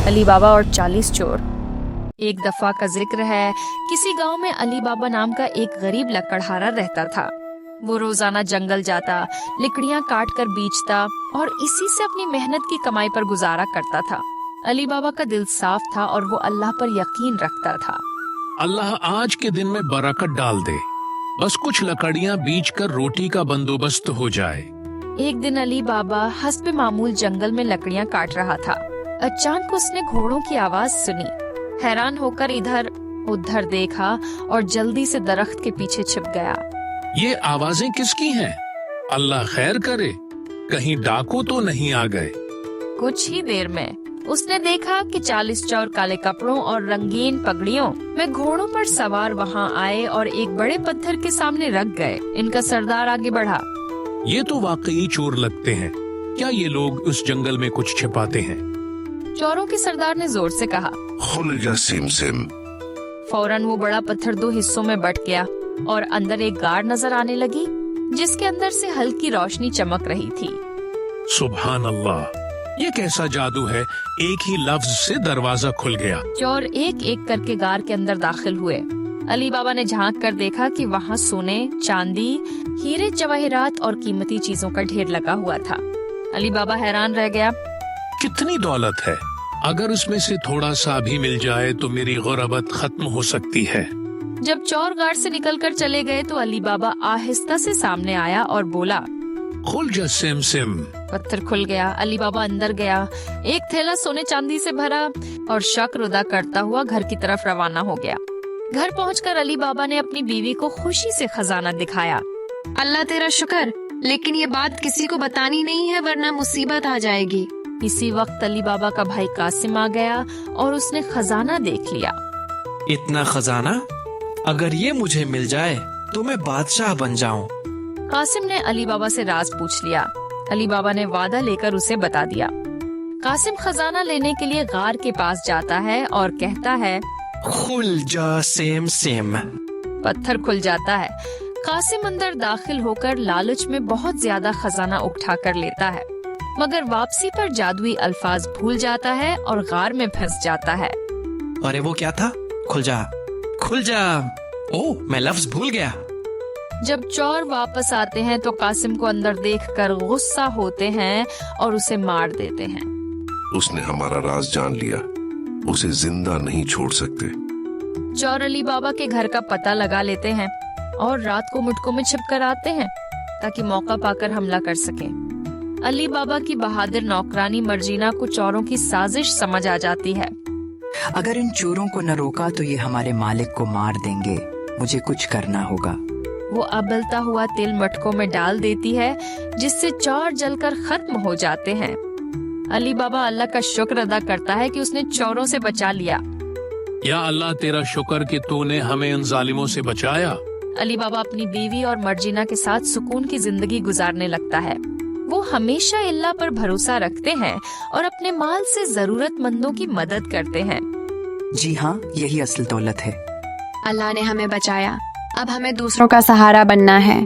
अली बाबा और 40 चोर। एक दफा का जिक्र है, किसी गांव में अली बाबा नाम का एक गरीब लकड़हारा रहता था। वो रोजाना जंगल जाता, लकड़ियां काट कर बेचता और इसी से अपनी मेहनत की कमाई पर गुजारा करता था। अली बाबा का दिल साफ था और वो अल्लाह पर यकीन रखता था। अल्लाह आज के दिन में बरकत डाल दे, बस कुछ लकड़ियां बीच कर रोटी का बंदोबस्त हो जाए। एक दिन अली बाबा हस्बे मामूल जंगल में लकड़ियां काट रहा था। अचानक उसने घोड़ों की आवाज सुनी। हैरान होकर इधर उधर देखा और जल्दी से दरख्त के पीछे छिप गया। ये आवाजें किसकी हैं? अल्लाह खैर करे, कहीं डाकू तो नहीं आ गए। कुछ ही देर में उसने देखा कि 40 चोर काले कपड़ों और रंगीन पगड़ियों में घोड़ों पर सवार वहां आए और एक बड़े पत्थर के सामने रख गए। इनका सरदार आगे बढ़ा। ये तो वाकई चोर लगते हैं। क्या ये लोग उस जंगल में कुछ छिपाते हैं? चोरों के सरदार ने जोर से कहा। खुल जा सिम सिम। फौरन वो बड़ा पत्थर 2 हिस्सों में बट गया और अंदर एक गाड़ नजर आने लगी, जिसके अंदर से हल्की रोशनी चमक रही थी। सुभान अल्लाह, ये कैसा जादू है! एक ही लफ्ज से दरवाजा खुल गया। चोर एक एक करके गार के अंदर दाखिल हुए। अली बाबा ने झांक कर देखा कि वहाँ सोने, चांदी, हीरे जवाहरात और कीमती चीजों का ढेर लगा हुआ था। अली बाबा हैरान रह गया। कितनी दौलत है! अगर उसमें से थोड़ा सा भी मिल जाए तो मेरी गुर्बत खत्म हो सकती है। जब चोर गाड़ से निकलकर चले गए तो अली बाबा आहिस्ता से सामने आया और बोला, खुल जा सिम सिम। पत्थर खुल गया। अली बाबा अंदर गया। एक थैला सोने चांदी से भरा और शुक्र अदा करता हुआ घर की तरफ रवाना हो गया। घर पहुंचकर अली बाबा ने अपनी बीवी को खुशी से खजाना दिखाया। अल्लाह तेरा शुक्र, लेकिन ये बात किसी को बतानी नहीं है वरना मुसीबत आ जाएगी। इसी वक्त अली बाबा का भाई कासिम आ गया और उसने खजाना देख लिया। इतना खजाना, अगर ये मुझे मिल जाए तो मैं बादशाह बन जाऊं। कासिम ने अली बाबा से राज पूछ लिया। अली बाबा ने वादा लेकर उसे बता दिया। कासिम खजाना लेने के लिए गार के पास जाता है और कहता है, खुल जा सेम सेम। पत्थर खुल जाता है। कासिम अंदर दाखिल होकर लालच में बहुत ज्यादा खजाना उठा कर लेता है, मगर वापसी पर जादुई अल्फाज भूल जाता है और गार में फंस जाता है। अरे वो क्या था? खुल जा, खुल जा। ओह, मैं लफ्ज भूल गया। जब चोर वापस आते हैं तो कासिम को अंदर देखकर गुस्सा होते हैं और उसे मार देते हैं। उसने हमारा राज जान लिया, उसे जिंदा नहीं छोड़ सकते। चोर अली बाबा के घर का पता लगा लेते हैं और रात को मुटकों में छिप कर आते हैं ताकि मौका पाकर हमला कर सकें। अली बाबा की बहादुर नौकरानी मर्जीना को चोरों की साजिश समझ आ जाती है। अगर इन चोरों को न रोका तो ये हमारे मालिक को मार देंगे, मुझे कुछ करना होगा। वो अबलता हुआ तेल मटकों में डाल देती है, जिससे चोर जलकर खत्म हो जाते हैं। अली बाबा अल्लाह का शुक्र अदा करता है कि उसने चोरों से बचा लिया। या अल्लाह तेरा शुक्र कि तूने हमें उन जालिमों से बचाया। अली बाबा अपनी बीवी और मर्जीना के साथ सुकून की जिंदगी गुजारने लगता है। वो हमेशा अल्लाह पर भरोसा रखते हैं और अपने माल से जरूरतमंदों की मदद करते हैं। जी हाँ, यही असल दौलत है। अल्लाह ने हमें बचाया, अब हमें दूसरों का सहारा बनना है।